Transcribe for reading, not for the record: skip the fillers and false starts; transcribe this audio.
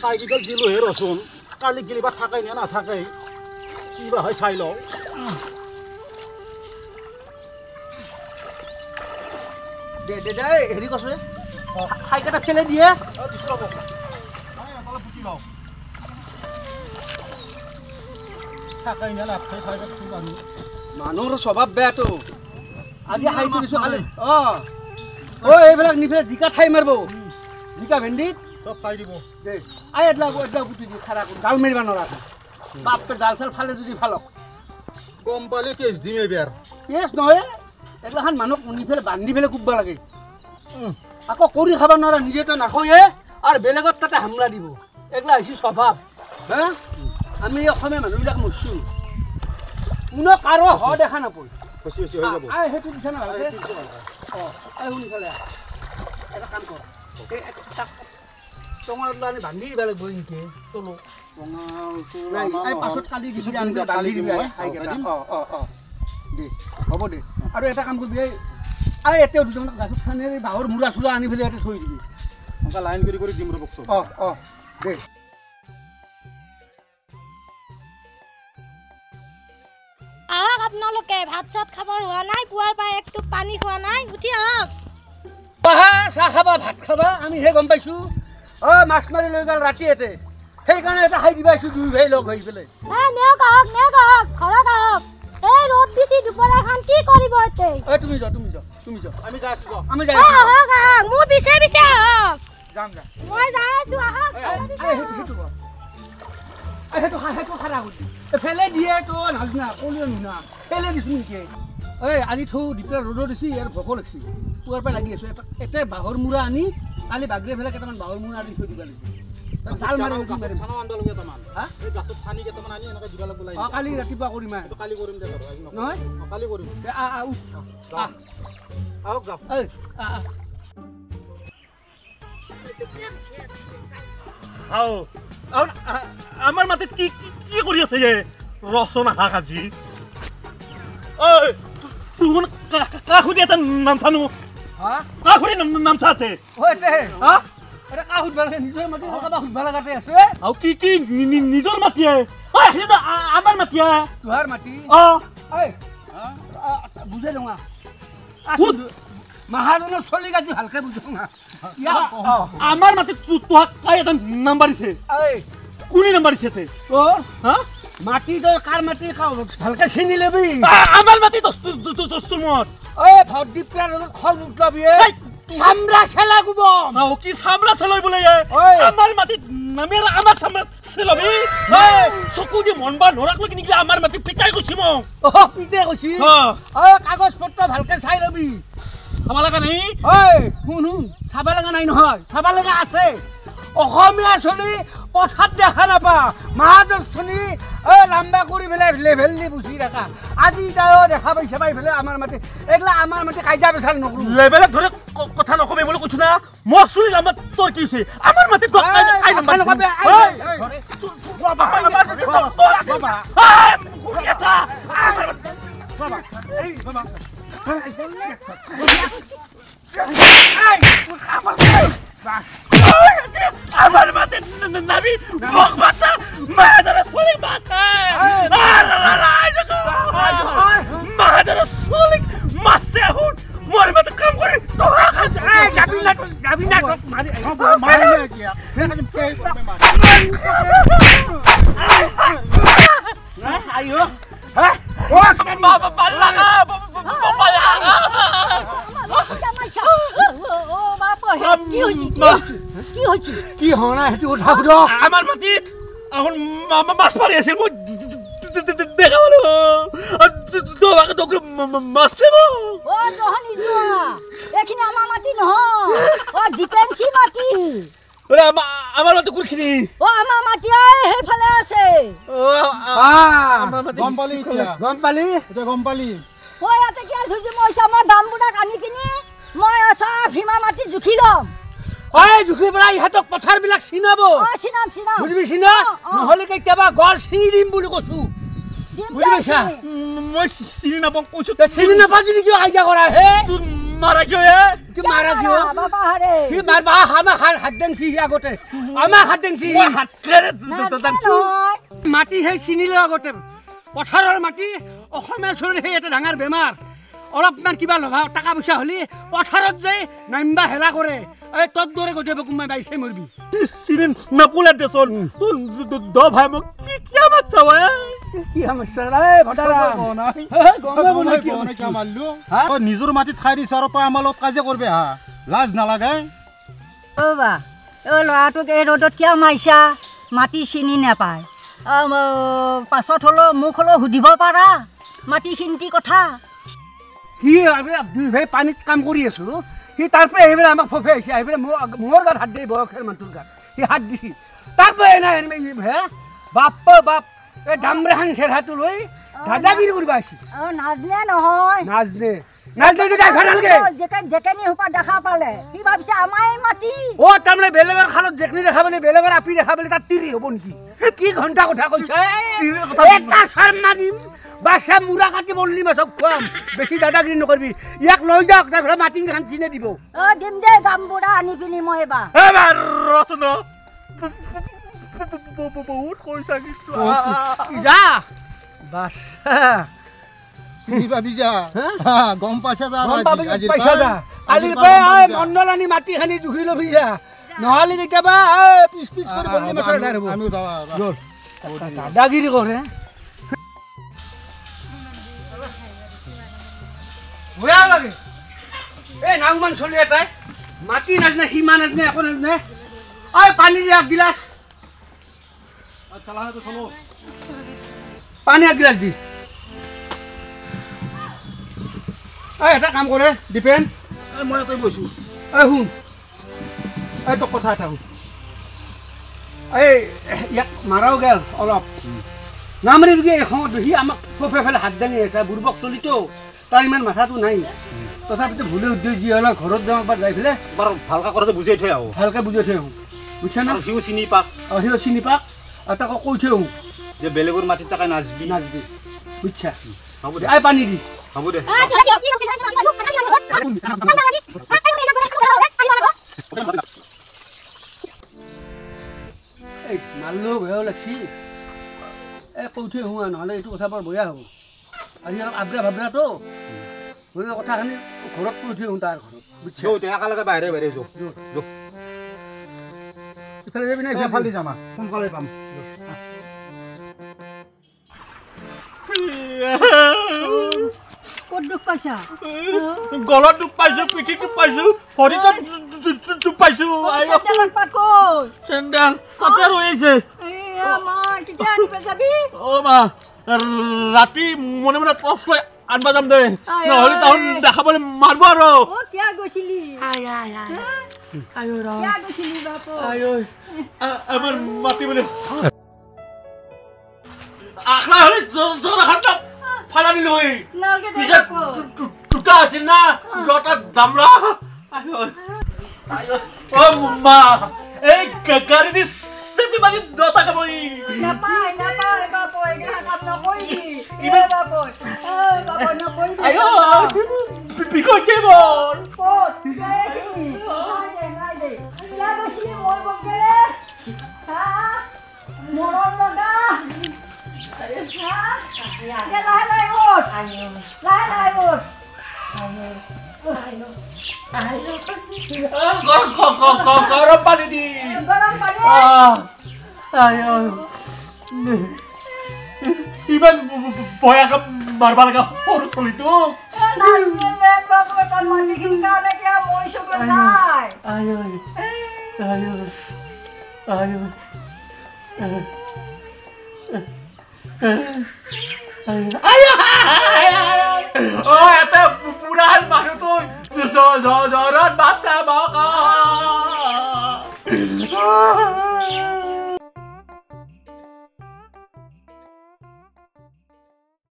cycle দিলো হে রসুন কালি গিলিবা থাকাই না থাকাই কিবা হয় চাই লও দে দে দে হেৰি কছে সাইকেলটা ফেলে দিয়ে থাকাই না থাকাই সাইকেল কি বানি মানুহৰ স্বভাৱ বেয়াটো আজি হাইটো দিছো কালি ও এইবিলাক নিফেলে জিকা ঠাই মারবো জিকা ভেন্ডি সব খাই দিব দে আই এডলা বুটি দি খারা ডাল মারিবা নরা বাপে ডাল চাল ফালে যদি ফালক কম পালে কেস দিমে বের কেস নহয় এগলাখান মানুহ নিফেলে বান্ধি ফেলে কুববা লাগে আকৌ কৰি খাবা নৰা নিজে তো নাখয়ে আৰ বেলেগত তাতে হামলা দিব এগলা হইছি স্বভাৱ হা আমি অসমীয়া মানুহবিলাক মৰছু কোনো কাৰো হ দেখা নাপই খুশি খুশি হৈ যাব আই হেতু দিছ না ভালকে আই শুনি ফেলে এটা কাম কৰ তোমার লানি বান্ধি বেলেগ বইনকে চলো নাই আই পাছত কালি দিছি আমি বান্ধি দিবি আই গেটা দে হ'ব দে আৰু এটা কাম কৰিবি আই এতে দুজন গাছত খানে বাহৰ মুৰা চুৰা আনি ফেলে এতে থৈ দিবি আমকা লাইন কৰি দিম ৰবক সব দে আহক আপোনালোকে ভাত চাত খাবৰ হোৱা নাই পুৱাৰ পাই একটু পানী খোৱা নাই উঠি আহক বাহা চাহ খাবা ভাত খাবা আমি হে গম পাইছো মাছ মাৰি লৈ গ'ল ৰাতি এতে সেইকাৰণে এটা খাই দিবা দুই ভাই লগ হৈ পেলাই নেওক আহক ঘৰত আহক এই ৰ'দ দিছি দুপৰীয়া খান কি কৰিব এতে তুমি যা আমি যাই আছো আমি যাই আহক মোৰ পিছে পিছে আহক যাম মই যাই আছো আহক হেতু খাৰা কৰি ফেলে দিয়ে তো নাজনা কলিও নুনা ফেলে দিছো নেকি আজি থৌ দিপৰা ৰ'দত দিছি আৰু ভোক লাগছি পুৱাৰ পৰা লাগি আছো এতে বাহৰ মূৰা আনি কালি বাগৰে ফেলে কেইটামান বাহৰ মূৰা আনি থৈ দিবা লাগিব জাল মাৰি খানা আনবা লগে তামান এই গাছত পানী কেইটামান আনি এনেকৈ দিবা লাগব লাইন কালি ৰাতিপুৱা কৰিম তো কালি কৰিম দে নহয় কালি কৰিম আহক যাও আমাৰ মাতে কি কি কৰি আছে এ ৰচনা হাকাজি তুন কাহুদি এটা নাম জানো কাহুদি নাম চাতে ওতে এটা কাহুদ ভালে নিজৰ মাটি হকাবা হুদবা লাগাতে আছে আও কি নিজৰ মাটিয়ে সেটা আমাৰ মাটিয়ে তোহাৰ মাটি বুঝে লওঁা মাহাজনৰ চলি গাজি ভালকে বুঝো না আমাৰ মাটি তোহাক কাই এটা নাম্বাৰ দিছে কোনি নাম্বাৰ দিছে তোৰ মাটি তই কাৰ মাটি ভালকে চিনি লবি আমাৰ মাটি দস্তুৰ মত ভট দিপৰা খল উঠলাবি চামৰা চেলা গুব কি চামৰা চেলাই বলে আমাৰ মাটি নামেৰ আমাৰ চামৰা চেলাবি চকু দি মনবা নৰাকলে নেকি আমাৰ মাটি পিটাই গৈছি ম পিটাই গৈছি কাগজ পত্ৰ ভালকে চাই লবি চাবা লাগা নাই শুন চাবা লগা নাই নহয় চাবা লগা আছে অসমীয়া চলি পথাত দেখা নাপা মাহাজন চলি লাম্বা কৰি পেলাই লেভেল দি বুজি ৰাখা আজি তাইও দেখা পাইছে পাই পেলাই আমাৰ মাটি এইগিলা আমাৰ মাটি কাইজা বেচাল নকৰো লেভেলত ধৰে কথা নকবি বুলি কৈছো না মই চুলি লাম্বা তোৰ কি হৈছে আমাৰ মাটি তোৰ কাই নাম্বাৰ আমার মাতে নাবি বক বাতা মাদার সলিক বাতা মাদার সলিক মাসে হুন মোর মাতে কাম করে তো যাবি না মারি গিয়া ফের পে না আইও বাবা বাল্লাগা বাবা লাগা কি হনা হেতু কথা সুধ আমার মাটিত এখন মাছ মারি আছিল মই দেখা পালো তোমাকে তো মাছে এখানে আমার মাটি নহয় ডিফেন্সি মাটি আমার মাটি কোনখিনি আমার মাটি সেইফালে আছে গম পালি ইয়াতে কি আছে যে মই আমাৰ দামবোৰক আনি কিনি মই চব ভীমা মাটি জুখি ল'ম জুখি পেলাই ইহঁতক পথাৰবিলাক চিনাব চিনাম বুজিবি চিনা নহ'লে কেতিয়াবা গড় চিনি দিম বুলি কৈছো বুজি পাইছা মই চিনি নাপাওঁ কৈছো চিনি নাপাওঁ যদি কিয় কাজিয়া কৰা হে তোৰ মাৰা কিয় কি মাৰা কিয় বাবা হাৰে কি মাৰবা আমাৰ হাত দেংছি আগতে আমাৰ হাত দেংছি মাটি সেই চিনিলে আগতে পথাৰৰ মাটি অসমীয়া চোৰ সেই এটা ডাঙৰ বেমাৰ অলপমান কিবা লভা টকা পইচা হ'লে পথাৰত যাই নামিবা হেলা কৰে এই তোৰ দৰে গোটেই কোনোবাই বাইছে মৰবি চিনি নাপুলে দেচোন দ ভাই মোক কিয় মাৰছা কি সমস্যা ভটাৰা নিজৰ মাটিত খাই দিছ আৰু তই আমাৰ লগত কাজিয়া কৰবি হা লাজ নালাগে অ' বা অ' ল'ৰাটোক এই ৰ'দত কিয় মাৰিছা মাটি চিনি নাপায় পাছত হ'লেও মোক হ'লেও সুধিব পাৰা মাটিখিনিৰ কথা সি দুই ভাই পানীত কাম কৰি আছোঁ সি তাৰ পৰা আহি পেলাই আমাক ফফে আহিছে আহি পেলাই মোৰ গাত হাত দিয়ে বয়সৰ মানুহটোৰ গাত সি হাত দিছি তাক হে বাপ বাপ এই দামৰেখান চেৰহাটো লৈ দাদাগিৰি কৰিব আহিছে অ' নাজনে নহয় নাজনে জেকেনি সোপা দেখা পালে সি ভাবিছে আমাৰ মাটি অ' তাৰমানে বেলেগৰ খালত জেকনি দেখা পালে বেলেগৰ আপি দেখা পালে তাত তিৰি হ'ব নেকি কি ঘণ্টা কথা কৈছে এটা চাৰ মাৰিম বাছা মুৰা কাটি বললি মাছক খুৱাম বেছি দাদাগিৰি নকৰিবি ইয়াক লৈ যাওক তাৰপিছত মাটি খান চিনে দিব অ' দিম দে গামবুঢ়া আনি পিনি মই এবাৰ ৰচোন বহুত কৈছা কিন্তু যা বাছ চিনি পাবি যা গম পাইছা যা কালিৰ মণ্ডল আনি মাটি খানি জুখি ল'বি যা নহ'লে কেতিয়াবা পিছ পিছ কৰি বললি মাছৰ ধাৰ হ'ব দাদাগিৰি কৰে ভয়া লাগে এই নাওমান চলি এটাই মাটি নাজনে সীমা নাজনে একো নাজনে ঐ পানী দিয়া এক গিলাচ পানী এক গিলাচ দি এটা কাম কৰে দীপেন মই ইয়াতে বৈছোঁ শুন এই তোক কথা এটা শুন এই ইয়াক মাৰাও গেল অলপ নামাৰি কি এসময়ত সি আমাক ফফে ফেলে হাত দাঙি আছে বুঢ়বক চলিতো তাৰ ইমান মাথাটো নাই তথাপিতো ভুলে উদ্যোগ যি হ'লে ঘৰত যাওঁ এবাৰ যাই পেলাই বাৰু ভালকৈ কথাটো বুজাই থৈ আহোঁ ভালকৈ বুজাই থৈ আহোঁ বুজিছা না সিও চিনি পাক সিও চিনি পাক আৰু তাক কৈ থৈ আহোঁ যে বেলেগৰ মাটিত তাকে নাচবি নাচবি বুজিছা হ'ব দে আই পানী দি হ'ব দে এই মাৰিলেও বেয়াও লাগছি কৈ থৈ আহোঁ নহ'লে এইটো কথা বৰ বেয়া হ'ব আজি অলপ আবৰা ভাবৰাটো গতিকে কথাখিনি ঘৰত কৈ থৈ আহোঁ তাৰ ঘৰত বুজিছা একেলগে বাহিৰে বাহিৰে যাওঁ ইফালে যাবি নাই এফালে যাম সোনকালে পাম ক'ত দুখ পাইছা গলত দুখ পাইছো পিঠিত দুখ পাইছো ভৰিত দুখ পাইছো চেণ্ডেল তাতে ৰৈছে অ' মা ৰাতি মনে মনে টৰ্চ লৈ আনবা যাম দে নহ'লে তাহোন দেখাবলৈ মাৰিব আৰু আমাৰ মাতি বুলি আখৰা হ'লে জ্বৰ এখন ফালা দিলো দুটা আছিল না দুটা দামৰা অ মা এই গাড়ী দি চেপি মাৰি দুটা কামই বিকৈছে মোৰ গৰম পানী দি ইমান ভয়াকে মাৰবা লগা সৰু চলিটো এটা বুঢ়া মানুহটো জ্বৰত বাচ্চা